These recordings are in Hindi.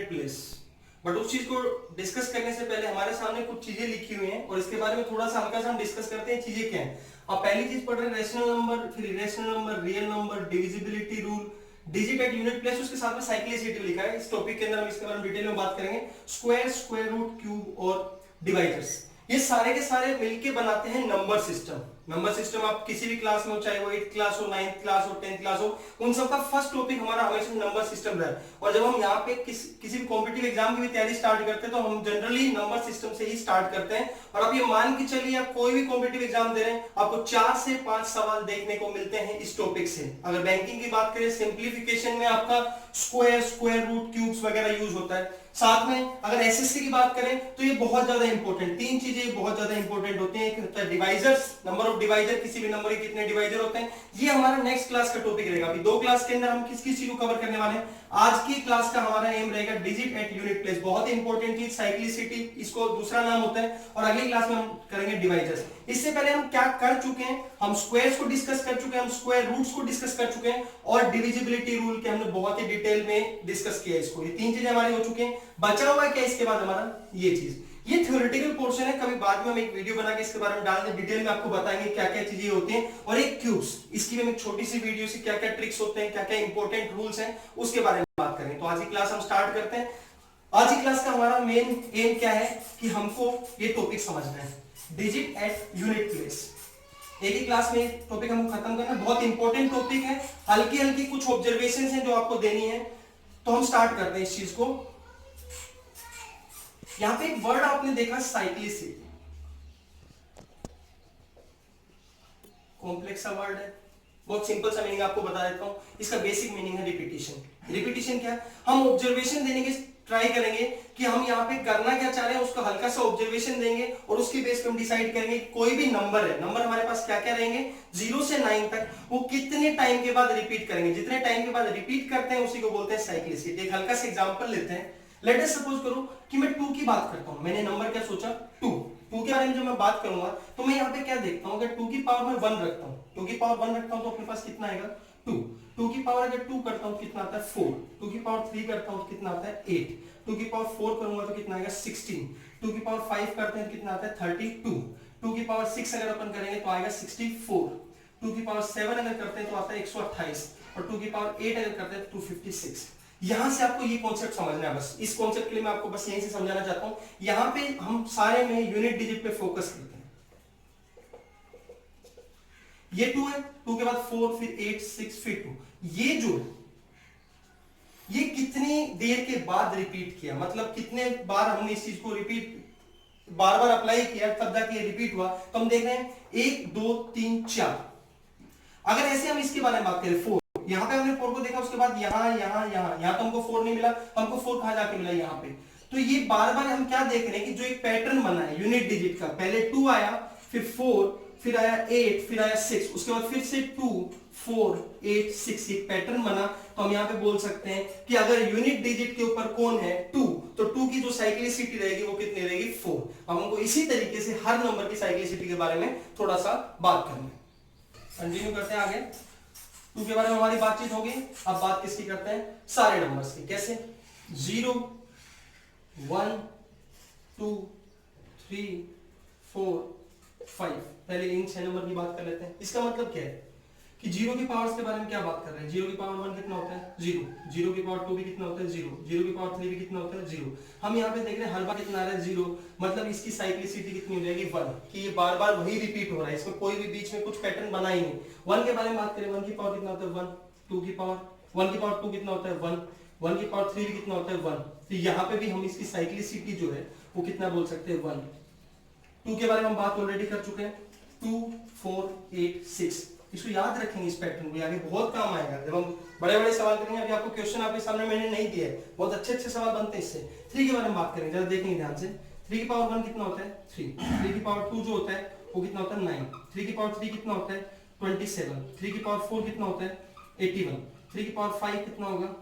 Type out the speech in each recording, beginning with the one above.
प्लेस। बट उस चीज को डिस्कस करने से पहले हमारे सामने कुछ चीजें लिखी हुई हैं और इसके बारे में थोड़ा सा हल्का सा हम डिस्कस करते हैं चीजें क्या हैं। आप पहली चीज पढ़ रहे हैं रेशनल नंबर, फिर irrational number, real number, divisibility rule, digit at unit place, उसके साथ में साइक्लिसिटी लिखा है। इस टॉपिक के अंदर हम इसके बारे में डिटेल में बात करेंगे। स्क्वायर, स्क्वायर रूट, क्यूब और डिवाइडर्स, ये सारे के सारे मिलके बनाते हैं नंबर सिस्टम। नंबर सिस्टम आप किसी भी क्लास में हो, चाहे वो 8th क्लास हो, 9th क्लास हो, 10th क्लास हो, उन सबका फर्स्ट टॉपिक हमारा हमेशा नंबर सिस्टम रहा है। और जब हम यहाँ पे किसी भी कॉम्पिटिटिव एग्जाम की भी तैयारी स्टार्ट करते हैं तो हम जनरली नंबर सिस्टम से ही स्टार्ट करते हैं। और आप ये मान के चलिए, आप कोई भी कॉम्पिटिटिव एग्जाम दे रहे हैं, आपको 4 से 5 सवाल देखने को मिलते हैं इस टॉपिक से। अगर बैंकिंग की बात करें, सिंप्लीफिकेशन में आपका स्क्वायर, स्क्वायर रूट, क्यूब्स वगैरह यूज होता है। साथ में अगर एसएससी की बात करें तो ये बहुत ज्यादा इंपॉर्टेंट, 3 चीजें बहुत ज्यादा इंपॉर्टेंट होती हैं। एक होता है डिवाइजर्स, नंबर ऑफ डिवाइजर, किसी भी नंबर के कितने डिवाइजर होते हैं। ये हमारा नेक्स्ट क्लास का टॉपिक रहेगा। अभी 2 क्लास के अंदर हम किस किस चीज को कवर करने वाले हैं। आज की क्लास का हमारा एम रहेगा डिजिट एट यूनिट प्लेस, बहुत ही इंपॉर्टेंट चीज, साइक्लिसिटी इसको दूसरा नाम होता है। और अगली क्लास में हम करेंगे डिवाइजर्स। इससे पहले हम क्या कर चुके हैं, हम स्क्वायर्स को डिस्कस कर चुके हैं, हम स्क्वायर रूट्स को डिस्कस कर चुके हैं और डिविजिबिलिटी रूल के हमने बहुत ही डिटेल में डिस्कस किया इसको। ये 3 चीजें हमारी हो चुकी हैं। बचा हुआ है क्या इसके बाद हमारा, ये चीज, ये थ्योरेटिकल पोर्शन है। कभी बाद में हम एक वीडियो बना के इसके बारे में डाल दें, डिटेल में आपको बताएंगे क्या क्या चीजें होती हैं। और एक क्यूब्स, इसकी भी हम एक छोटी सी वीडियो से क्या क्या ट्रिक्स होते हैं, क्या क्या इंपॉर्टेंट रूल्स हैं, उसके बारे में बात करेंगे। तो आज की क्लास हम स्टार्ट करते हैं। आज की क्लास का हमारा मेन एम क्या है कि हमको ये टॉपिक समझना है, डिजिट एट यूनिट प्लेस। एक ही क्लास में टॉपिक हमको खत्म करना है, बहुत इंपॉर्टेंट टॉपिक है। हल्की हल्की कुछ ऑब्जर्वेशंस हैं जो आपको देनी है। तो हम स्टार्ट करते हैं इस चीज को। यहां पे एक वर्ड आपने देखा, साइक्लिसिटी, कॉम्प्लेक्स सा वर्ड है। बहुत सिंपल सा मीनिंग आपको बता देता हूं। इसका बेसिक मीनिंग है रिपीटिशन। रिपीटिशन क्या है, हम ऑब्जर्वेशन देने की ट्राई करेंगे कि हम यहाँ पे करना क्या चाह रहे हैं, उसका हल्का सा ऑब्जर्वेशन देंगे और उसके बेस पे हम डिसाइड करेंगे कोई भी नंबर है, नंबर हमारे पास क्या क्या रहेंगे 0 से 9 तक, वो कितने टाइम के बाद रिपीट करेंगे। जितने टाइम के बाद रिपीट करते हैं उसी को बोलते हैं साइक्लिसिटी। एक हल्का सा एग्जांपल लेते हैं। लेट अस सपोज करो कि मैं 2 की बात करता हूं। मैंने नंबर क्या सोचा, 2 के बारे में जो मैं बात करूंगा तो मैं यहाँ पे क्या देखता हूँ, अगर 2 की पावर में 1 रखता हूँ, 2 की पावर 1 रखता हूँ तो अपने पास कितना आएगा 2। 2 की पावर अगर 2 करता हूँ कितना आता है 4। 2 की पावर 3 करता हूँ कितना आता है 8। 2 की पावर 4 करूंगा तो कितना आएगा 16। 2 की पावर 5 करते हैं तो कितना आता है 32। 2 की पावर 6 अगर अपन करेंगे तो आएगा 64। 2 की पावर 7 अगर करते हैं तो आता है 128 और 2 की पावर 8 अगर करते हैं तो 256। यहां से आपको ये कॉन्सेप्ट समझना है। बस इस कॉन्सेप्ट के लिए मैं आपको बस यहीं से समझाना चाहता हूं। यहां पे हम सारे में यूनिट डिजिट पे फोकस करते हैं। ये 2 है, 2 के बाद 4, फिर 8, 6, फिर 2। ये जो ये कितनी देर के बाद रिपीट किया, मतलब कितने बार हमने इस चीज को रिपीट बार बार अप्लाई किया तब जाके ये रिपीट हुआ। तो हम देख रहे हैं 1, 2, 3, 4। अगर ऐसे हम इसके बारे में बात करें 4, यहां पे हमने 4 को देखा, उसके बाद यहां तो हमको 4 नहीं मिला, हमको 4 कहां जाके मिला यहां पे। तो ये बार बार हम क्या देख रहे हैं कि जो एक पैटर्न बना है यूनिट डिजिट का, पहले 2 आया, फिर 4, फिर आया 8, फिर आया 6, उसके बाद फिर से 2, 4, 8, 6, एक पैटर्न बना। तो हम यहाँ पे बोल सकते हैं कि अगर यूनिट डिजिट के ऊपर कौन है 2, तो 2 की जो साइक्लिसिटी रहेगी वो कितनी रहेगी 4। अब हमको इसी तरीके से हर नंबर की साइक्लिसिटी के बारे में थोड़ा सा बात करनी है। कंटिन्यू करते हैं आगे। 2 के बारे में हमारी बातचीत होगी। अब बात किसकी करते हैं, सारे नंबर्स की। कैसे, 0, 1, 2, 3, 4, 5। पहले इन 6 नंबर की बात कर लेते हैं। इसका मतलब क्या है कि 0 की पावर्स के बारे में क्या बात कर रहे हैं। 0 की पावर 1 कितना होता है 0, 0 की पावर 2 भी कितना होता है 0, 0 की पावर 3 भी कितना होता है 0। हम यहाँ पे देख रहे हैं हर बार कितना आ रहा है 0, मतलब इसकी साइक्लिसिटी कितनी हो जाएगी 1, कि ये बार बार वही रिपीट हो रहा है, इसमें कोई भी बीच में कुछ पैटर्न बना ही नहीं। 1 के बारे में बात करें, 1 की पावर कितना होता है 1, 2 की पावर 1 की पावर 2 कितना होता है 1, 1 की पावर 3 भी कितना होता है 1। तो यहाँ पे भी हम इसकी साइक्लिसिटी जो है वो कितना बोल सकते हैं 1। 2 के बारे में हम बात ऑलरेडी कर चुके हैं, 2, 4, 8, 6। इसको याद रखेंगे, इस पैटर्न को, आगे बहुत काम आएगा जब हम बड़े बड़े सवाल करेंगे। अभी आपको क्वेश्चन आपके सामने मैंने नहीं दिया है, बहुत अच्छे अच्छे सवाल बनते हैं इससे। 3 के बारे में बात करेंगे, जरा देखेंगे ध्यान से। 3 की पावर 1 कितना होता है 3, 3 की पावर 2 जो होता है वो कितना होता है 9, 3 की पावर 3 कितना होता है 27, 3 की पावर 4 कितना होता है 81, 3 की पावर 5 कितना होगा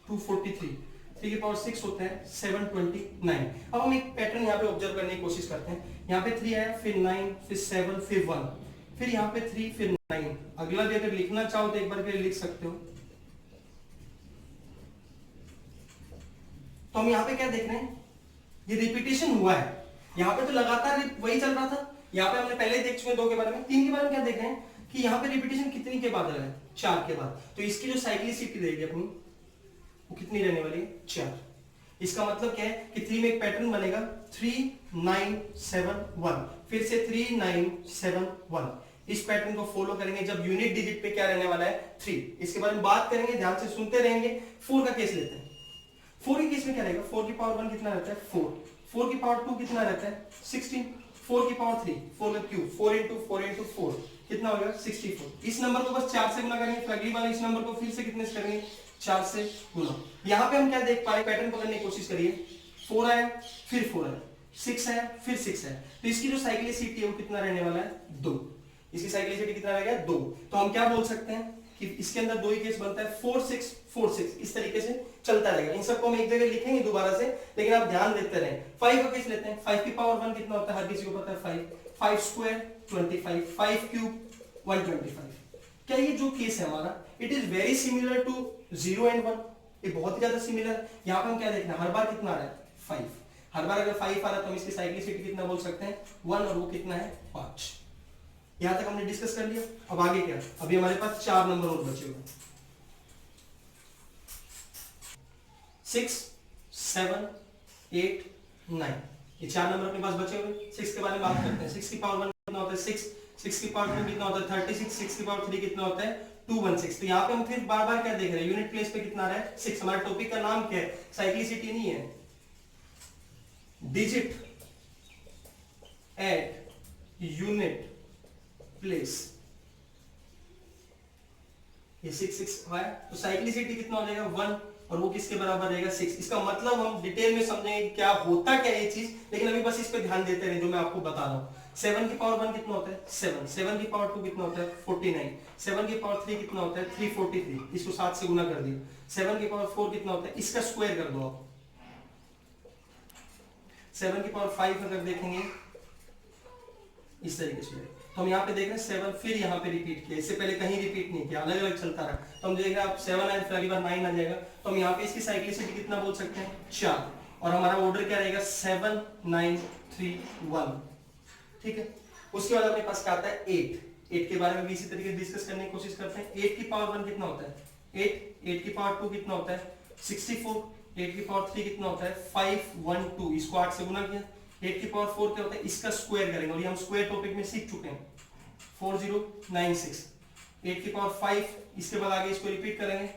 243, 3 की पावर 6 होता है 729। अब हम एक पैटर्न यहाँ पे ऑब्जर्व करने की कोशिश करते हैं। यहाँ पे 3 आया, फिर 9, फिर 7, फिर 1, फिर यहाँ पे 3, फिर 9। अगला भी अगर लिखना चाहो तो एक बार फिर लिख सकते हो। तो हम यहाँ पे क्या देख रहे हैं, ये रिपीटेशन हुआ है, यहाँ पे तो लगातार वही चल रहा था, यहाँ पे हमने पहले देख चुके हैं 2 के बारे में। 3 के बारे में क्या देख रहे हैं कि यहाँ पे रिपीटेशन कितनी के बाद है, 4 के बाद। तो इसकी जो साइक्लिसिटी रहेगी अपनी वो कितनी रहने वाली है, 4। इसका मतलब क्या है कि 3 में एक पैटर्न बनेगा 3 9 7 1, फिर से 3 9 7 1। इस पैटर्न को फॉलो करेंगे जब यूनिट डिजिट पे क्या रहने वाला है, 3। इसके बारे में बात करेंगे, ध्यान से सुनते रहेंगे। 4 का केस लेते हैं। 4 के केस में क्या रहेगा, 4 की पावर 1 कितना रहता है, 4। 4 की पावर 2 कितना रहता है, 16। 4 की पावर 3, 4 का क्यूब, 4 into 4 into 4 कितना होगा, 64। इस नंबर को बस 4 से गुना करेंगे, फिर अगली बार इस नंबर को फिर से कितने से करेंगे, 4 से गुना। यहाँ पे हम क्या देख पा रहे, पैटर्न पकड़ने की कोशिश करिए। 4 आया, फिर 4 आया, 6 आया, फिर 6 आया। तो इसकी जो साइक्लिसिटी है वो कितना रहने वाला है, 2। इसकी साइक्लिसिटी कितना रहेगा, 2। तो हम क्या बोल सकते हैं कि इसके अंदर 2 ही केस बनता है, 4 6 4 6, इस तरीके से चलता रहेगा। इन सबको हम एक जगह लिखेंगे दोबारा से, लेकिन आप ध्यान देते रहें। 5 का केस लेते हैं। 5 की पावर 1 कितना होता है, हर किसी को पता है 5। 5 स्क्वायर 25, 5 क्यूब 125। क्या ये जो केस है हमारा, it is very similar to 0 and 1, ये बहुत ही ज्यादा सिमिलर है। यहाँ पे हम क्या देखना, हर बार कितना आ रहा है, 5। हर बार अगर 5 आ रहा है तो हम इसकी साइक्लिसिटी कितना बोल सकते हैं, 1, और वो कितना है, 5। यहां तक हमने डिस्कस कर लिया। अब आगे क्या, अभी हमारे पास 4 नंबर और बचे हुए, 6 7 8 9, ये 4 नंबर अपने पास बचे हुए। 6 के बारे में बात करते हैं। 6 की पावर 1 कितना होता है, 6। 6 की पावर 2 कितना होता है, 36। 6 की पावर 3 कितना होता है, 216। तो यहाँ पे हम फिर बार बार क्या देख रहे हैं, यूनिट प्लेस पे कितना आ रहा है, 6। हमारे टॉपिक का नाम क्या है, साइक्लिसिटी नहीं है, डिजिट एट यूनिट प्लेस। ये 6 6 है, तो साइक्लिसिटी कितना हो जाएगा, 1, और वो किसके बराबर रहेगा, 6। इसका मतलब हम डिटेल में समझेंगे क्या होता क्या ये चीज, लेकिन अभी बस इस पे ध्यान देते रहे जो मैं आपको बता रहा हूं। 7 की पावर 1 कितना होता है, 7। 7 की पावर 2 कितना होता है, 49। 7 की पावर 3 कितना होता है, 343। इसको 7 से गुना कर दिया। 7 की पावर 4 कितना होता है, इसका स्क्वायर कर दो आप। 7 की पावर 5 अगर देखेंगे इस तरीके से, तो हम यहाँ पे देख रहे हैं 7, फिर यहाँ पे रिपीट किया, इससे पहले कहीं रिपीट नहीं किया, अलग अलग चलता रहा। तो हम देख रहे हैं आप 7 आए, फिर अगली बार 9 आ जाएगा। तो हम यहाँ पे इसकी साइक्लिसिटी कितना बोल सकते हैं, 4, और हमारा ऑर्डर क्या रहेगा, 7 9 3 1। ठीक है, उसके बाद अपने पास क्या आता है, 8। 8 के बारे में भी इसी तरीके से डिस्कस करने की कोशिश करते हैं। 8 की पावर 1 कितना होता है, 8। 8 की पावर 2 कितना होता है, 64। 8 की पावर 3 कितना होता है, 512। इसको 8 से गुना किया। 8 की पावर 4 क्या होता है, इसका स्क्वायर करेंगे, और ये हम स्क्वायर टॉपिक में सीख चुके हैं, 4096। 8 की पावर 5, इसके बाद आगे इसको रिपीट करेंगे।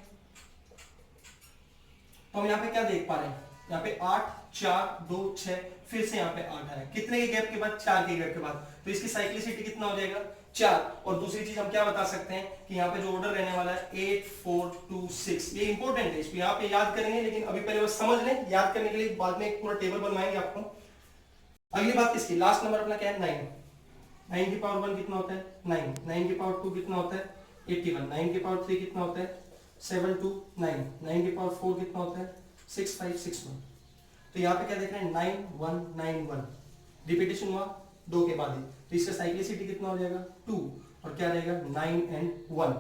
तो हम यहाँ पे क्या देख पा रहे हैं, यहाँ पे 8 4 2 6, फिर से यहाँ पे 8 है, कितने के गैप के बाद, 4 के गैप के बाद। तो इसकी साइक्लिसिटी कितना हो जाएगा, 4। और दूसरी चीज हम क्या बता सकते हैं कि यहाँ पे जो ऑर्डर रहने वाला है 8 4 2 6, ये इंपॉर्टेंट है, इसको यहाँ पे याद करेंगे, लेकिन अभी पहले बस समझ लें। याद करने के लिए बाद में एक पूरा टेबल बनवाएंगे आपको। अगली बात किसकी, लास्ट नंबर अपना क्या है, 9। 9 की पावर 1 कितना होता है, 9। 9 की पावर 2 कितना होता है, 81। 9 की पावर 3 कितना होता है, 729। 9 की पावर 4 कितना होता है, 6561। तो यहाँ पे क्या देख रहे हैं, 9191, रिपीटेशन हुआ 2 के बाद ही। तो इसका साइक्लिसिटी कितना हो जाएगा, 2, और क्या रहेगा, 9 and 1।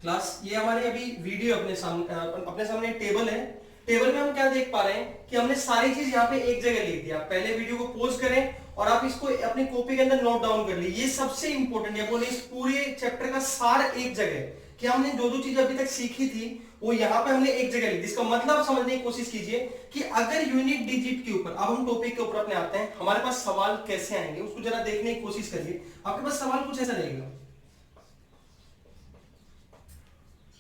क्लास, ये हमारे अभी वीडियो अपने सामने टेबल है। टेबल में हम क्या देख पा रहे हैं कि हमने सारी चीज यहाँ पे एक जगह लिख दिया। पहले वीडियो को पॉज करें और आप इसको अपनी कॉपी के अंदर नोट डाउन कर लीजिए। ये सबसे इंपॉर्टेंट है, बोले इस पूरे चैप्टर का सार एक जगह कि हमने जो चीज अभी तक सीखी थी वो यहाँ पे हमने एक जगह लिखी। इसका मतलब समझने की कोशिश कीजिए कि अगर यूनिट डिजिट के ऊपर, अब हम टॉपिक के ऊपर अपने आते हैं, हमारे पास सवाल कैसे आएंगे उसको जरा देखने की कोशिश करिए। आपके पास सवाल कुछ ऐसा रहेगा,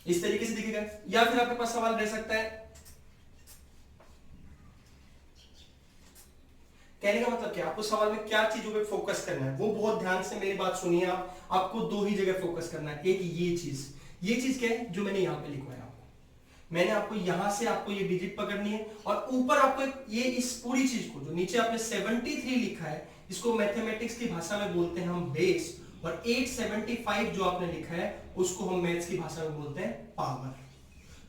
इस तरीके से दिखेगा, या फिर आपके पास सवाल रह सकता है, कहने का मतलब क्या, आपको सवाल में क्या चीजों पे फोकस करना है वो बहुत ध्यान से मेरी बात सुनिए आप। आपको 2 ही जगह फोकस करना है। एक ये चीज क्या है जो मैंने यहाँ पे लिखवाया आपको, मैंने आपको यहां से आपको ये डिजिट पकड़नी है, और ऊपर आपको ये इस पूरी चीज को जो नीचे आपने 73 लिखा है, इसको मैथमेटिक्स की भाषा में बोलते हैं हम बेस, और 875 जो आपने लिखा है उसको हम मैथ्स की भाषा में बोलते हैं पावर।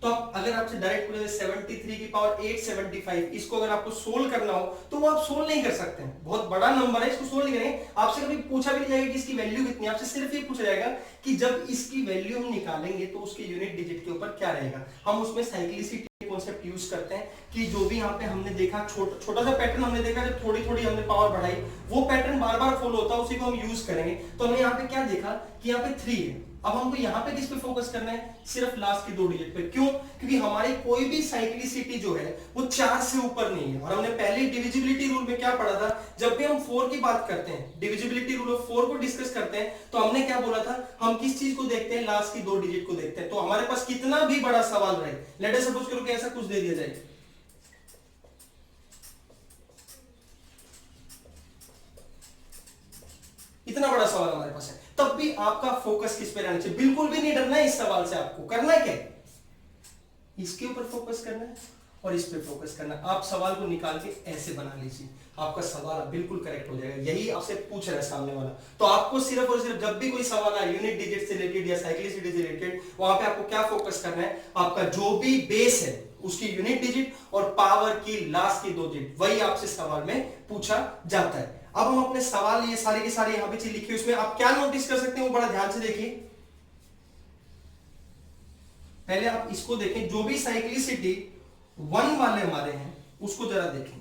तो आप अगर आपसे डायरेक्ट पूछे 73 की पावर 875, इसको अगर आपको सोल्व करना हो तो वो आप सोल्व नहीं कर सकते हैं, बहुत बड़ा नंबर है, इसको सोल्व नहीं करेंगे। आपसे कभी पूछा भी नहीं जाएगा कि इसकी वैल्यू कितनी है, आपसे सिर्फ ये पूछा जाएगा कि जब इसकी वैल्यू हम निकालेंगे तो उसके यूनिट डिजिट के ऊपर क्या रहेगा। हम उसमें साइक्लिसिटी कॉन्सेप्ट यूज करते हैं कि जो भी यहाँ पे हमने देखा छोटा सा पैटर्न हमने देखा, जब थोड़ी थोड़ी हमने पावर बढ़ाई वो पैटर्न बार बार फॉलो होता है, उसी को हम यूज करेंगे। तो हमने यहाँ पे क्या देखा कि यहाँ पे 3 है, अब हमको यहाँ पे किस पे फोकस करना है, सिर्फ लास्ट की 2 डिजिट पे। क्यों? क्योंकि हमारी कोई भी साइक्लिसिटी जो है वो 4 से ऊपर नहीं है। और हमने पहले डिविजिबिलिटी रूल में क्या पढ़ा था, जब भी हम 4 की बात करते हैं, डिविजिबिलिटी रूल ऑफ 4 को डिस्कस करते हैं, तो हमने क्या बोला था, हम किस चीज को देखते हैं, लास्ट की 2 डिजिट को देखते हैं। तो हमारे पास कितना भी बड़ा सवाल रहे, लेट अस सपोज करो कि ऐसा कुछ दे दिया जाए, इतना बड़ा सवाल हमारे पास है, तब भी आपका फोकस किस पे रहना चाहिए, बिल्कुल भी नहीं डरना है इस सवाल से। आपको करना है क्या, इसके ऊपर फोकस करना है और इस पे फोकस करना है। आप सवाल को निकाल के ऐसे बना लीजिए, आपका सवाल बिल्कुल करेक्ट हो जाएगा। यही आपसे पूछ रहा है सामने वाला। तो आपको सिर्फ और सिर्फ जब भी कोई सवाल आए यूनिट डिजिट से रिलेटेड या साइक्लिसिटी से रिलेटेड, वहां पे आपको क्या फोकस करना है, आपका जो भी बेस है उसकी यूनिट डिजिट और पावर की लास्ट की 2 डिजिट, वही आपसे सवाल में पूछा जाता है। अब हम अपने सवाल ये सारे के सारे यहां पे चीज लिखी, उसमें आप क्या नोटिस कर सकते हैं वो बड़ा ध्यान से देखिए। पहले आप इसको देखें, जो भी साइक्लिसिटी 1 वाले हमारे हैं उसको जरा देखेंगे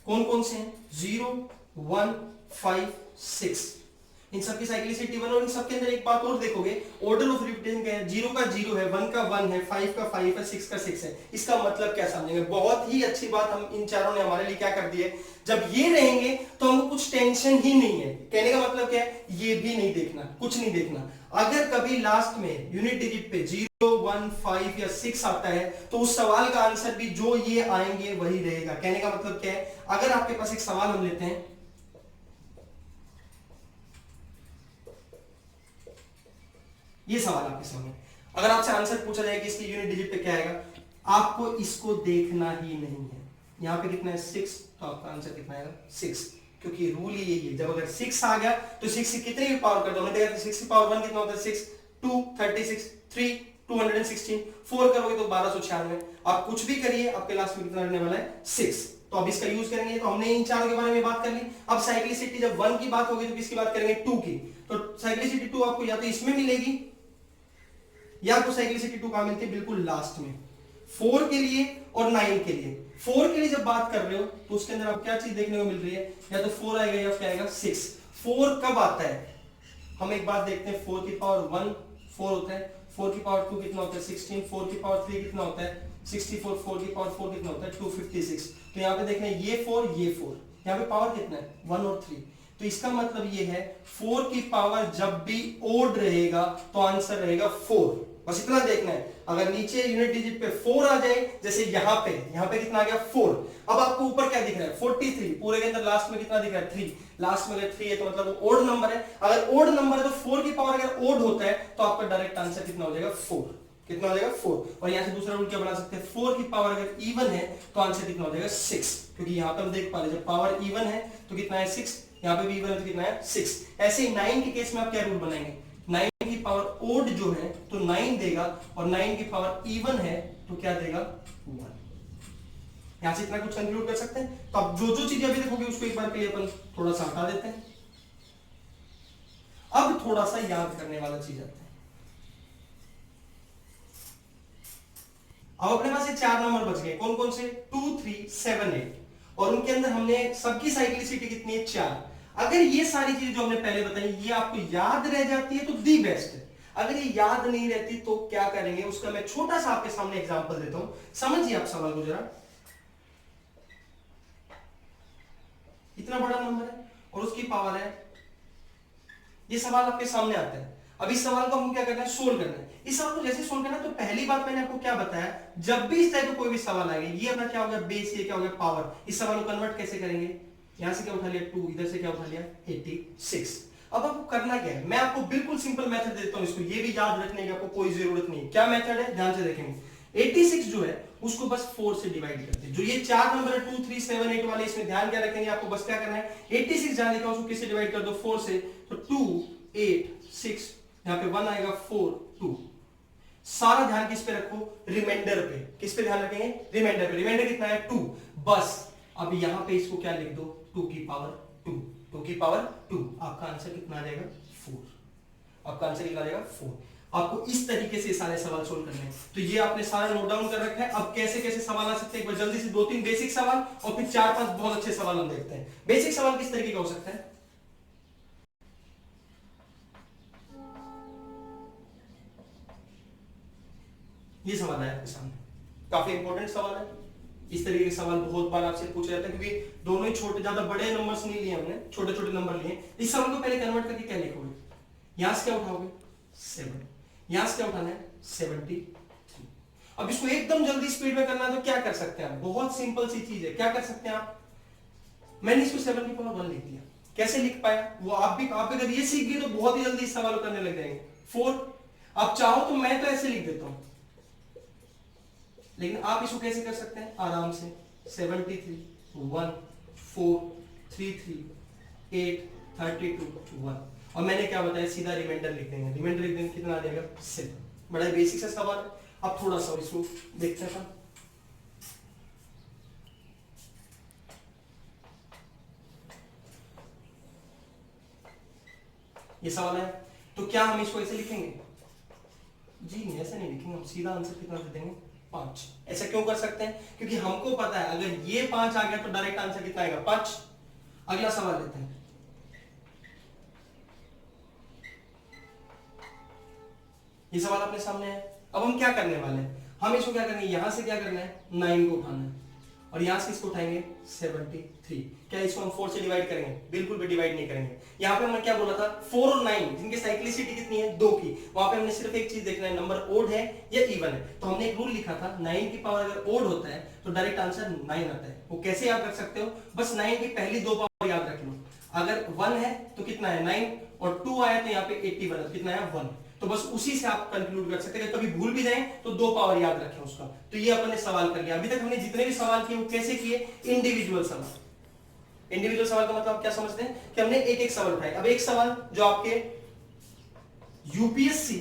कौन कौन से हैं, 0 1 5 6, इन सबकी साइक्लिसिटी 1। और इन सबके अंदर एक बात और देखोगे, ऑर्डर ऑफ रिपीटेशन क्या है, 0 का 0 है, 1 का 1 है, 5 का 5 है, 6 का 6 है। इसका मतलब क्या समझेंगे, बहुत ही अच्छी बात हम इन चारों ने हमारे लिए क्या कर दी है, जब ये रहेंगे तो हमको कुछ टेंशन ही नहीं है। कहने का मतलब क्या है, ये भी नहीं देखना, कुछ नहीं देखना। अगर कभी लास्ट में यूनिट डिजिट पे 0 1 5 या 6 आता है तो उस सवाल का आंसर भी जो ये आएंगे वही रहेगा। कहने का मतलब क्या है, अगर आपके पास एक सवाल हम लेते हैं, ये सवाल आपके सामने, अगर आपसे आंसर पूछा जाए कि इसकी यूनिट डिजिट पे क्या आएगा, आपको इसको देखना ही नहीं है। यहां पे कितना है 6, तो आपका आंसर कितना आएगा 6, क्योंकि रूल ही यही है, जब अगर 6 आ गया तो 6 की कितनी भी पावर कर दो, हमने देखा 6 की पावर 1 कितना होता है, 6 2 36 3 216, 4 करोगे तो 1296। आप कुछ भी करिए आपके लास्ट में कितना रहने वाला है 6। तो अब इसका यूज करेंगे, तो हमने इन चारों के बारे में बात कर ली। अब साइक्लिसिटी जब 1 की बात होगी तो किसकी बात करेंगे, 2 की। तो साइक्लिसिटी 2 आपको या तो इसमें मिलेगी या तो साइक्लिसिटी 2 कहां मिलती है, बिल्कुल लास्ट में, 4 के लिए और 9 के लिए। 4 के लिए जब बात कर रहे हो तो उसके अंदर आपको क्या चीज देखने को मिल रही है, या तो 4 आएगा या क्या आएगा 6। 4 कब आता है, हम एक बात देखते हैं, 4 की पावर 1 4 होता है, 4 की पावर 2 कितना होता है 16, 4 की पावर 3 कितना होता है 64, 4 की पावर 4 कितना होता है 256। तो यहाँ पे देखना ये 4 ये 4, यहाँ पे पावर कितना है 1 और 3। तो इसका मतलब ये है 4 की पावर जब भी ओड रहेगा तो आंसर रहेगा 4। बस इतना देखना है। अगर नीचे यूनिट डिजिट पे 4 आ जाए, जैसे यहाँ पे कितना आ गया 4, अब आपको ऊपर क्या दिख रहा है 43, पूरे के अंदर लास्ट में कितना दिख रहा है 3, लास्ट में अगर 3 है तो मतलब वो ओड नंबर है। अगर ओड नंबर है तो 4 की पावर अगर ओड होता है तो आपका डायरेक्ट आंसर कितना हो जाएगा 4, कितना हो जाएगा 4। और यहाँ से दूसरा रूल क्या बना सकते हैं, 4 की पावर अगर इवन है तो आंसर कितना हो जाएगा 6, क्योंकि यहाँ पे हम देख पा रहे जब पावर इवन है तो कितना है 6, यहाँ पे भी इवन है तो कितना है 6। ऐसे ही 9 के केस में आप क्या रूल बनाएंगे, 9 की पावर ओड जो है तो 9 देगा, और 9 की पावर इवन है तो क्या देगा 1। यहां से इतना कुछ कंक्लूड कर सकते हैं। तो अब जो जो चीजें अभी देखोगे उसको एक बार के लिए अपन थोड़ा सा हटा देते हैं। अब थोड़ा सा याद करने वाला चीज आते हैं। अब अपने पास ये 4 नंबर बच गए, कौन कौन से 2 3 7 8, और उनके अंदर हमने सबकी साइक्लिसिटी कितनी है 4। अगर ये सारी चीजें जो हमने पहले बताई ये आपको याद रह जाती है तो दी बेस्ट है। अगर ये याद नहीं रहती तो क्या करेंगे, उसका मैं छोटा सा आपके सामने एग्जांपल देता हूं, समझिए आप सवाल को जरा। इतना बड़ा नंबर है और उसकी पावर है, ये सवाल आपके सामने आता है। अब इस सवाल को हमको क्या करना है, सोल्व करना है। इस सवाल को जैसे सोल्व करना है तो पहली बात मैंने आपको क्या बताया, जब भी इस टाइप का कोई भी सवाल आएगा, ये अपना क्या हो गया बेस, ये क्या हो गया पावर, इस सवाल को कन्वर्ट कैसे करेंगे, यहां से क्या उठा लिया 2, इधर से क्या उठा लिया 86। अब आपको करना क्या है, मैं आपको बिल्कुल सिंपल मेथड देता हूं, इसको ये भी याद रखने की आपको कोई जरूरत नहीं है। क्या मेथड है, ध्यान से देखेंगे। 86 जो है उसको बस 4 से डिवाइड करते हैं। जो ये 4 नंबर है 2 3 7 8 वाले, इसमें ध्यान क्या रखेंगे, आपको बस क्या करना है 86 जहां लिखा उसको किससे डिवाइड कर दो 4 से, तो 2 8 6, यहाँ पे 1 आएगा 4 2। सारा ध्यान किस पे रखो, रिमाइंडर पे। किस पे ध्यान रखेंगे, रिमाइंडर पे। रिमाइंडर कितना है 2, बस अब यहां पे इसको क्या लिख दो 2 की पावर 2, 2 की पावर 2। आपका आंसर कितना आ जाएगा 4। आपका आंसर कितना आ जाएगा 4। आपको इस तरीके से सारे सवाल सोल्व करने हैं। तो ये आपने सारा नोट डाउन कर रखा है। अब कैसे कैसे सवाल आ सकते हैं, एक बार जल्दी से 2-3 बेसिक सवाल और फिर 4-5 बहुत अच्छे सवाल हम देखते हैं। बेसिक सवाल किस तरीके का हो सकता है, ये सवाल है आपके सामने, काफी इंपॉर्टेंट सवाल है। इस तरीके के सवाल बहुत बार आपसे पूछा जाता है, क्योंकि दोनों ही छोटे, ज्यादा बड़े नंबर्स नहीं लिए हमने, छोटे छोटे नंबर लिए। इस सवाल को पहले कन्वर्ट करके क्या लिखोगे, यहां से क्या उठाओगे 7, यहां से क्या उठाना है 73। अब इसको एकदम जल्दी स्पीड में करना है तो क्या कर सकते हैं आप, बहुत सिंपल सी चीज है। क्या कर सकते हैं आप, मैंने इसको 7 की पावर 1 लिख दिया। कैसे लिख पाया वो आप भी अगर ये सीख गए तो बहुत ही जल्दी इस सवाल को करने लग जाएंगे। 4 आप चाहो तो मैं तो ऐसे लिख देता हूं, लेकिन आप इसको कैसे कर सकते हैं आराम से, 73 1 4 3 3 8 32 1, और मैंने क्या बताया सीधा रिमाइंडर लिख देंगे। रिमाइंडर लिख देंगे कितना आ जाएगा 7। बड़ा बेसिक सा सवाल है। अब थोड़ा सा इसको देखते हैं। ये सवाल है तो क्या हम इसको ऐसे लिखेंगे, जी नहीं ऐसे नहीं लिखेंगे, हम सीधा आंसर कितना दे देंगे 5। ऐसा क्यों कर सकते हैं, क्योंकि हमको पता है अगर ये 5 आ गया तो डायरेक्ट आंसर कितना आएगा 5। अगला सवाल लेते हैं। ये सवाल अपने सामने है। अब हम क्या करने वाले हैं, हम इसको क्या करेंगे, यहां से क्या करना है 9 को उठाना है, और यहां से इसको उठाएंगे 73। क्या इसको हम 4 से डिवाइड करेंगे, बिल्कुल भी डिवाइड नहीं करेंगे। यहां पे हमने क्या बोला था 4 और 9 जिनकी साइक्लिसिटी कितनी है 2 की, वहां पे हमने सिर्फ एक चीज देखना है नंबर ओड है या इवन है। तो हमने एक रूल लिखा था 9 की पावर अगर ओड होता है तो डायरेक्ट आंसर 9 आता है। वो कैसे याद रख सकते हो, बस 9 की पहली 2 पावर याद रख लो। अगर 1 है तो कितना है 9, और 2 आया तो यहाँ पे 81 है, कितना है 1। तो बस उसी से आप कंक्लूड कर सकते हैं, कभी भूल भी जाए तो 2 पावर याद रखें उसका। तो ये अपन ने सवाल कर लिया। अभी तक हमने जितने भी सवाल किए वो कैसे किए, इंडिविजुअल सवाल। इंडिविजुअल सवाल का मतलब आप क्या समझते हैं कि हमने एक एक सवाल उठाए। अब एक सवाल जो आपके यूपीएससी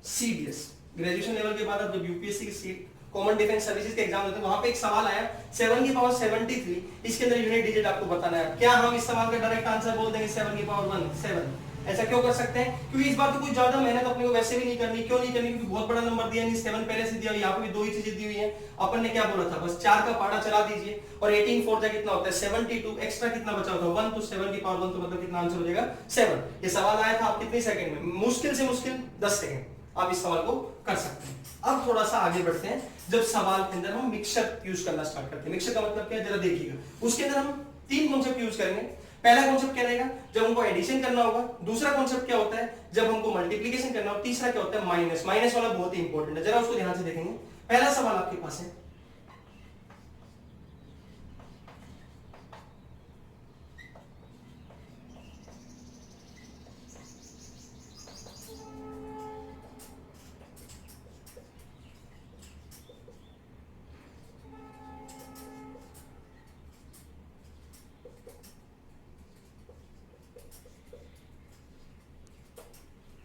सीडीएस ग्रेजुएशन लेवल के बाद अब जब यूपीएससी की सीट कॉमन डिफेंस सर्विसेज के एग्जाम होते हैं वहां पे एक सवाल आया 7 की पावर 73, इसके अंदर यूनिट डिजिट आपको बताना है। क्या हम इस सवाल का डायरेक्ट आंसर बोल देंगे 7 की पावर 1 7? ऐसा क्यों कर सकते हैं, क्योंकि इस बार तो कोई ज्यादा मेहनत अपने को वैसे भी नहीं करनी। क्यों नहीं करनी, क्योंकि बहुत बड़ा नंबर दिया नहीं, 7 पहले से दिया, यहाँ पे भी 2 ही चीजें दी हुई है। अपन ने क्या बोला था, बस 4 का पाड़ा चला दीजिए, और 18 4 जा कितना होता है 72, एक्स्ट्रा कितना बचा होता है 1, तो 7 की पावर 1 तो मतलब कितना आंसर हो जाएगा 7। ये सवाल आया था आप कितने सेकंड में, मुश्किल से मुश्किल 10 सेकंड आप इस सवाल को कर सकते हैं। अब थोड़ा सा आगे बढ़ते हैं, जब सवाल के अंदर हम मिक्सर यूज करना स्टार्ट करते हैं। मिक्सर का मतलब क्या है जरा देखिएगा, उसके अंदर हम 3 कॉन्सेप्ट यूज करेंगे। पहला कॉन्सेप्ट क्या रहेगा, जब हमको एडिशन करना होगा। दूसरा कॉन्सेप्ट क्या होता है, जब हमको मल्टीप्लिकेशन करना हो। तीसरा क्या होता है माइनस। माइनस वाला बहुत ही इंपॉर्टेंट है, जरा उसको ध्यान से देखेंगे। पहला सवाल आपके पास है,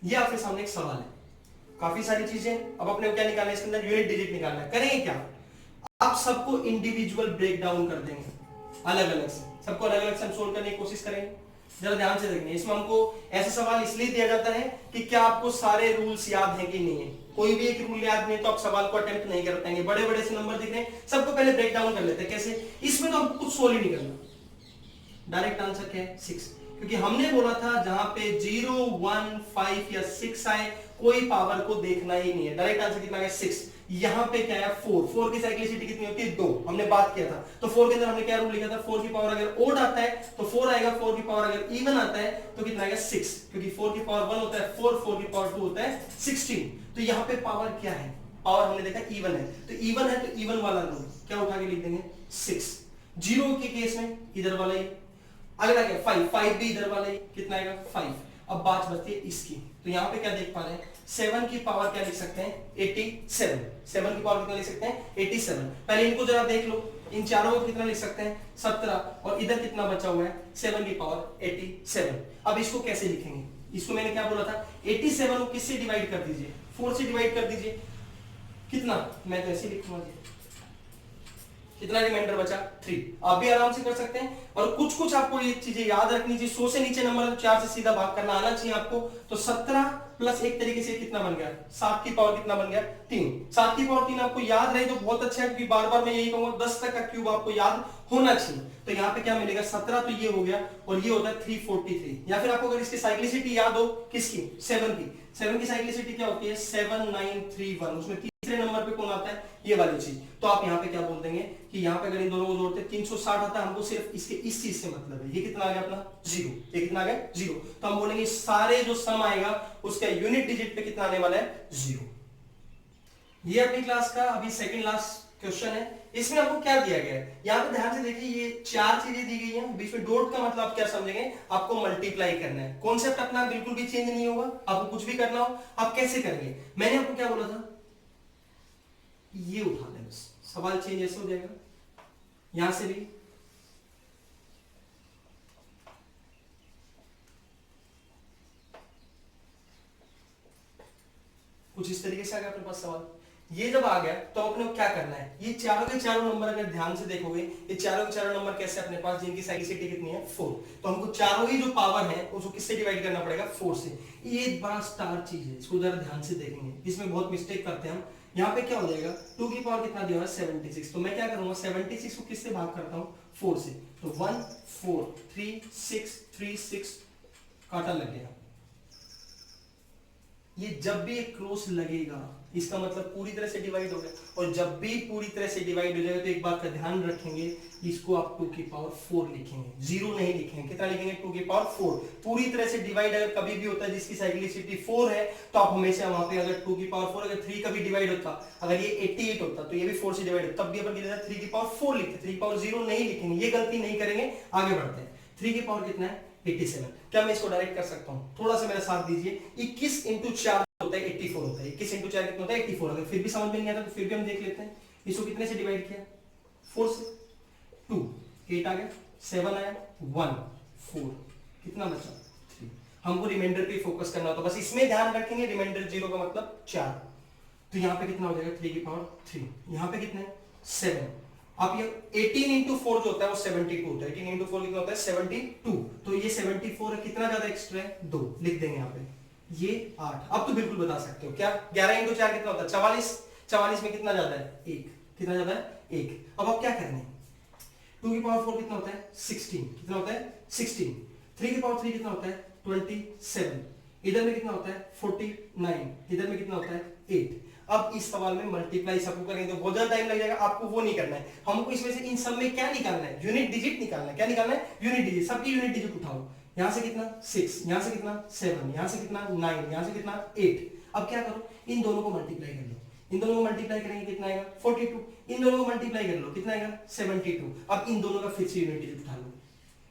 ये आपके सामने एक सवाल है, काफी सारी चीजें। अब अपने को क्या निकालना है, इसके अंदर यूनिट डिजिट निकालना है। करेंगे क्या, आप सबको इंडिविजुअल ब्रेक डाउन कर देंगे, अलग अलग से सबको अलग अलग से हम सोल्व करने की कोशिश करेंगे। जरा ध्यान से देखेंगे, इसमें हमको ऐसा सवाल इसलिए दिया जाता है कि क्या आपको सारे रूल्स याद हैं कि नहीं है। कोई भी एक रूल याद नहीं तो आप सवाल को अटेम्प्ट नहीं कर पाएंगे। बड़े बड़े से नंबर दिख रहे हैं, सबको पहले ब्रेक डाउन कर लेते हैं। कैसे, इसमें तो हमको कुछ सोल्व ही नहीं करना। डायरेक्ट आंसर क्या है 6, क्योंकि हमने बोला था जहां पे 0 1 5 या 6 आए कोई पावर को देखना ही नहीं है। डायरेक्ट आंसर कितना है 6। यहां पे क्या है 4, 4 की साइक्लिसिटी कितनी होती है 2, हमने बात किया था। तो 4 के अंदर हमने क्या रूल लिखा था, 4 की पावर अगर ओड आता है तो 4 आएगा, 4 की पावर अगर इवन आता है तो कितना आएगा 6, क्योंकि 4 की पावर 1 होता है 4, 4 की पावर 2 होता है 16। तो यहाँ पे पावर क्या है, पावर हमने देखा इवन है, तो इवन है तो इवन वाला रूल क्या उठा के लिख देंगे 6। 0 के केस में इधर वाला ही, अगला क्या 5, 5 भी इधर वाला ही, कितना आएगा 5। अब बात बचती है इसकी, तो यहाँ पे क्या देख पा रहे हैं 7 की पावर क्या लिख सकते हैं 87। 7 की पावर कितना लिख सकते हैं 87। पहले इनको जरा देख लो, इन चारों को कितना लिख सकते हैं 17, और इधर कितना बचा हुआ है 7 की पावर 87। अब इसको कैसे लिखेंगे, इसको मैंने क्या बोला था 87 को किससे डिवाइड कर दीजिए 4 से डिवाइड कर दीजिए कितना मैं तो ऐसे लिखूंगा कितना रिमाइंडर बचा 3 आप भी आराम से कर सकते हैं और कुछ कुछ आपको ये चीजें याद रखनी चाहिए 100 से नीचे नंबर है तो 4 से सीधा भाग करना आना चाहिए आपको तो 17 प्लस एक तरीके से कितना बन गया 7 की पावर कितना बन गया 3 7 की पावर 3 आपको याद रहे तो बहुत अच्छा है क्योंकि बार बार मैं यही कहूंगा 10 तक का क्यूब आपको याद होना चाहिए तो यहाँ पे क्या मिलेगा 17 तो ये हो गया और ये होता है 343 या फिर आपको अगर इसकी साइक्लिसिटी याद हो किसकी 7 की साइक्लिसिटी क्या होती है 7931 उसमें तीसरे नंबर पे कौन आता है ये वाली चीज तो आप यहाँ पे क्या बोल देंगे कि यहाँ पे अगर इन दोनों को जोड़ते 360 आता है हमको सिर्फ इसके इस चीज से मतलब है ये कितना आ गया अपना 0 ये कितना आ गया 0 तो हम बोलेंगे सारे जो सम आएगा उसका यूनिट डिजिट पे कितना आने वाला है 0 ये अपनी क्लास का अभी सेकंड लास्ट क्वेश्चन है इसमें आपको क्या दिया गया है यहाँ पे ध्यान से देखिए ये 4 चीजें दी गई हैं बीच में डॉट का मतलब आप क्या समझेंगे आपको मल्टीप्लाई करना है कॉन्सेप्ट अपना बिल्कुल भी चेंज नहीं होगा आपको कुछ भी करना हो आप कैसे करेंगे मैंने आपको क्या बोला था ये उठा लें बस सवाल चेंज ऐसे हो जाएगा यहां से भी कुछ इस तरीके से आ गया अपने पास सवाल ये जब आ गया तो अपने को क्या करना है ये चारों के चारों नंबर अगर ध्यान से देखोगे ये चारों के चारों नंबर कैसे अपने पास जिनकी साइक्लिसिटी कितनी है 4 तो हमको चारों ही जो पावर है उसको किससे डिवाइड करना पड़ेगा 4 से ये एक बड़ा स्टार चीज है इसको जरा ध्यान से देखेंगे इसमें बहुत मिस्टेक करते हैं हम यहाँ पे क्या हो जाएगा 2 की पावर कितना दिया है 76 तो मैं क्या करूंगा 76 को किससे भाग करता हूँ 4 से तो 1 4 3 6 3 6 काटा लग गया ये जब भी एक क्रॉस लगेगा इसका मतलब पूरी तरह से डिवाइड हो गया और जब भी पूरी तरह से डिवाइड हो जाएगा तो एक बात का ध्यान रखेंगे इसको आप 2 की पावर 4 लिखेंगे 0 नहीं लिखेंगे कितना लिखेंगे 2 की पावर 4 पूरी तरह से डिवाइड अगर कभी भी होता है जिसकी साइक्लिसिटी 4 है तो आप हमेशा वहां पे अगर 2 की पावर 4 अगर 3 कभी डिवाइड होता अगर ये 88 होता तो ये भी 4 से डिवाइड होता तब भी अपन 3 की पावर 4 लिखते 3 की पावर 0 नहीं लिखेंगे ये गलती नहीं करेंगे आगे बढ़ते हैं 3 की पावर कितना है 87 क्या मैं इसको डायरेक्ट कर सकता हूं थोड़ा सा मेरा साथ दीजिए 21 इंटू 4 होता है 84 होता है 21 इंटू 4 कितना होता है 84 अगर फिर भी समझ में नहीं आता तो फिर भी हम देख लेते हैं इसको कितने से डिवाइड किया 4 से 2 8 आ गया 7 आया 1 4 कितना बचा 3 हमको रिमाइंडर पे फोकस करना होता बस इसमें ध्यान रखेंगे रिमाइंडर 0 का मतलब 4 तो यहाँ पे कितना हो जाएगा 3 की पावर 3 यहाँ पे कितना है 7 आप ये 18 इंटू 4 जो होता है वो 72 होता है 18 इंटू 4 कितना होता है 72 तो ये 74 है कितना ज्यादा एक्स्ट्रा है 2 लिख देंगे यहाँ पे ये 8 अब तो बिल्कुल बता सकते हो क्या 11 इंटू 4 कितना होता है 44 44 में कितना ज्यादा है 1 कितना ज्यादा है 1 अब आप क्या करने 2 की पावर 4 कितना होता है 16 कितना होता है 16 3 की पावर 3 कितना होता है 27 इधर में कितना होता है 49 इधर में कितना होता है 8 अब इस सवाल में मल्टीप्लाई सबको करेंगे तो बहुत ज्यादा टाइम लग जाएगा आपको वो नहीं करना है हमको इसमें से इन सब में क्या निकालना है यूनिट डिजिट निकालना है क्या निकालना है यूनिट डिजिट सबकी यूनिट डिजिट उठाओ यहां से कितना 6 यहां से कितना 7 यहां से कितना 9 यहां से कितना 8 अब क्या करो इन दोनों को मल्टीप्लाई कर लो इन दोनों को मल्टीप्लाई करेंगे कितना आएगा 42 इन दोनों को मल्टीप्लाई कर लो कितना आएगा 72 अब इन दोनों का फिर से यूनिट डिजिट उठा लो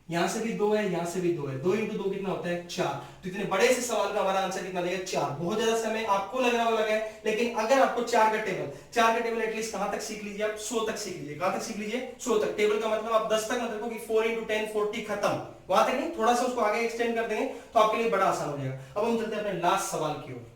यहां से भी 2 है यहां से भी 2 है 2 इंटू 2 कितना होता है 4 तो इतने बड़े से सवाल का हमारा आंसर कितना देगा 4 बहुत ज्यादा समय आपको लग रहा होगा है लेकिन अगर आपको 4 का टेबल एटलीस्ट कहां तक सीख लीजिए आप 100 तक सीख लीजिए कहां तक सीख लीजिए 100 तक टेबल का मतलब आप 10 तक मत रखो कि 4 इंटू 10 40 खत्म वहां तक नहीं थोड़ा सा उसको आगे एक्सटेंड कर देंगे तो आपके लिए बड़ा आसान हो जाएगा अब हम चलते हैं अपने लास्ट सवाल की ओर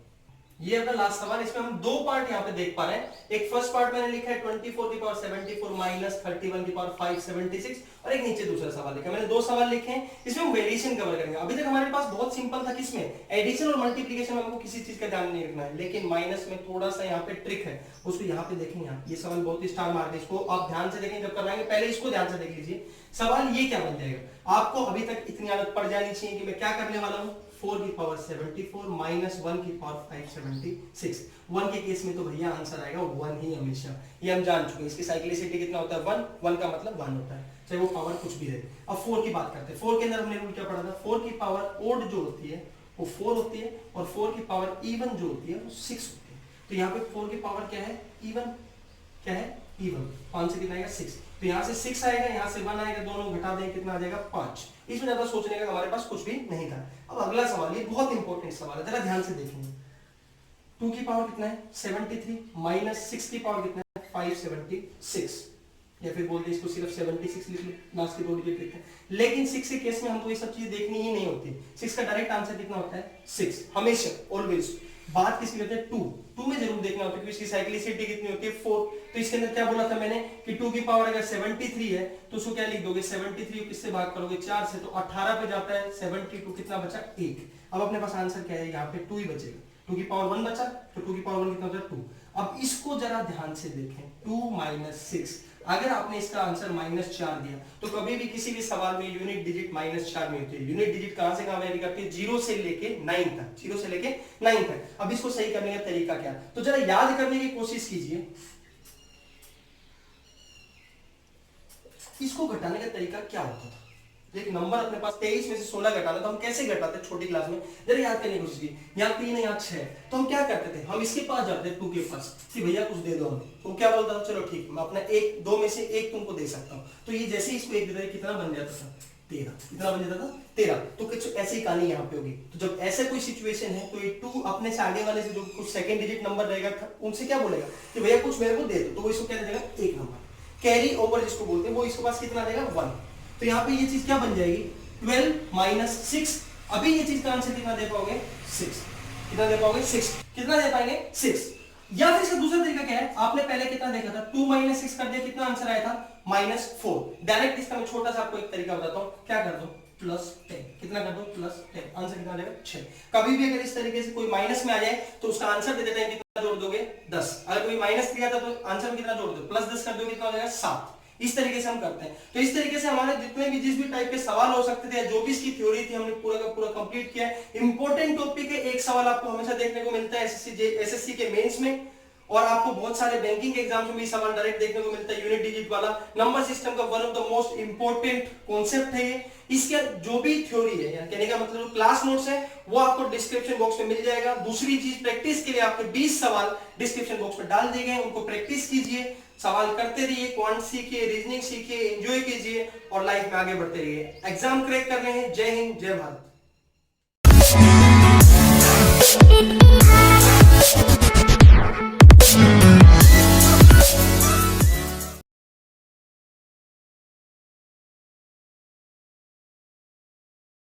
ये अपना लास्ट सवाल इसमें हम दो पार्ट यहाँ पे देख पा रहे हैं एक फर्स्ट पार्ट मैंने लिखा है 24 की पावर 74 माइनस 31 की पावर 576 और एक नीचे दूसरा सवाल लिखा मैंने दो सवाल लिखे हैं इसमें हम वेरिएशन कवर करेंगे अभी तक हमारे पास बहुत सिंपल था किसमें एडिशन और मल्टीप्लिकेशन में हमको किसी चीज का ध्यान नहीं रखना है लेकिन माइनस में थोड़ा सा यहाँ पे ट्रिक है उसको यहाँ पे देखेंगे आप ये सवाल बहुत ही स्टार मार्क है इसको आप ध्यान से देखें जब करवाएंगे पहले इसको ध्यान से देख लीजिए सवाल ये क्या बन जाएगा आपको अभी तक इतनी आदत पड़ जानी चाहिए कि मैं क्या करने वाला हूँ 4 की पावर 74 माइनस 1 की पावर 576 1 के केस में तो भैया आंसर आएगा 1 ही हमेशा ये हम जान चुके हैं इसकी साइक्लिसिटी कितना होता है 1 का मतलब 1 होता है चाहे वो पावर कुछ भी रहे अब 4 की बात करते हैं 4 के अंदर हमने रूल क्या पढ़ा था 4 की पावर ओड जो होती है वो 4 होती है और 4 की पावर इवन जो होती है वो 6 होती है तो यहाँ पे 4 की पावर क्या है इवन क्या है इवन 5 से कितना आएगा 6 तो यहाँ से 6 आएगा यहाँ से 1 आएगा दोनों घटा देंगे कितना आ जाएगा 5 इसमें ज्यादा सोचने का हमारे पास कुछ भी नहीं था अब अगला सवाल ये बहुत इंपॉर्टेंट सवाल है जरा ध्यान से देखेंगे 2 की पावर कितना है 73 माइनस 6 की पावर कितना है 576 या फिर बोलते हैं इसको सिर्फ 76 लिख लो, लास्ट के 2 डिजिट लिखते हैं। लेकिन 6 के केस में हमको ये सब चीजें देखनी ही नहीं होती। 6 का डायरेक्ट आंसर कितना होता है 6, हमेशा ऑलवेज। बात किसकी होती है 2 में जरूर देखना होता है क्योंकि इसकी साइक्लिसिटी कितनी होती है 4। तो इसके अंदर क्या बोला था मैंने कि 2 की पावर अगर 73 है तो उसको क्या लिख दोगे 73 को किससे भाग करोगे 4 से, तो 18 पे जाता है 72, कितना बचा 1। अब अपने पास आंसर क्या है यहाँ पे 2 ही बचेगा। 2 की पावर 1 बचा तो 2 की पावर 1 कितना होता है 2। अब इसको जरा ध्यान से देखें 2 - 6, अगर आपने इसका आंसर -4 दिया तो कभी भी किसी भी सवाल में यूनिट डिजिट -4 में होती है। यूनिट डिजिट कहां से कहां वेरी करती है 0 से लेके 9 तक, 0 से लेके 9 तक। अब इसको सही करने का तरीका क्या, तो जरा याद करने की कोशिश कीजिए इसको घटाने का तरीका क्या होता था। एक नंबर अपने पास 23 में से 16 घटाना तो हम कैसे घटाते छोटी क्लास में, जरा याद करने की कोशिश की। यहाँ 3 यहाँ 6 तो हम क्या करते थे, हम इसके पास जाते थे 2 के पास कि भैया कुछ दे दो हमें। तो क्या बोलता था चलो ठीक मैं अपना 1 2 में से 1 तुमको दे सकता हूँ। तो ये जैसे ही इसको 1 देता है कितना बन जाता था 13, कितना बन जाता था 13। तो कुछ ऐसी ही कहानी यहाँ पे होगी। तो जब ऐसा कोई सिचुएशन है तो ये 2 अपने से आगे वाले से जो कुछ सेकंड डिजिट नंबर रहेगा उनसे क्या बोलेगा कि भैया कुछ मेरे को दे दो, तो वो इसको क्या देगा 1 नंबर। कैरी ओवर जिसको बोलते हैं वो इसके पास कितना देगा 1। तो यहाँ पे ये चीज क्या बन जाएगी 12 - 6। अभी ये चीज का आंसर कितना दे पाओगे 6, कितना दे पाओगे 6, कितना दे पाएंगे 6। या फिर इसका दूसरा तरीका क्या है, आपने पहले कितना देखा था 2 - 6 कर दिया, कितना आंसर आया था -4। डायरेक्ट इसका मैं छोटा सा आपको एक तरीका बताता हूँ, क्या कर दो +10, कितना कर दो +10, आंसर कितना देगा 6। कभी भी अगर इस तरीके से कोई माइनस में आ जाए तो उसका आंसर देते टाइम कितना जोड़ दोगे 10। अगर कोई माइनस दिया था तो आंसर में कितना जोड़ दो +10 कर दो, कितना हो जाएगा 7। इस तरीके से हम करते हैं। तो इस तरीके से हमारे जितने भी जिस भी टाइप के सवाल हो सकते थे, जो भी इसकी थ्योरी थी हमने पूरा का पूरा कंप्लीट किया है। इंपॉर्टेंट टॉपिक है, एक सवाल आपको हमेशा देखने को मिलता है एसएससी के मेंस में, और आपको बहुत सारे बैंकिंग एग्जाम्स में भी सवाल डायरेक्ट देखने को मिलता है। यूनिट डिजिट वाला नंबर सिस्टम का one of the most important concept है ये। इसका जो भी थ्योरी है, यानी कहने का मतलब जो क्लास नोट्स है वो आपको डिस्क्रिप्शन बॉक्स में मिल जाएगा। दूसरी चीज प्रैक्टिस के लिए आपके 20 सवाल डिस्क्रिप्शन बॉक्स में डाल दिए गए, उनको प्रैक्टिस कीजिए, सवाल करते रहिए, क्वांट सीखिए, रीजनिंग सीखिए, एंजॉय कीजिए और लाइफ में आगे बढ़ते रहिए। एग्जाम क्रैक करने हैं। जय हिंद, जय भारत।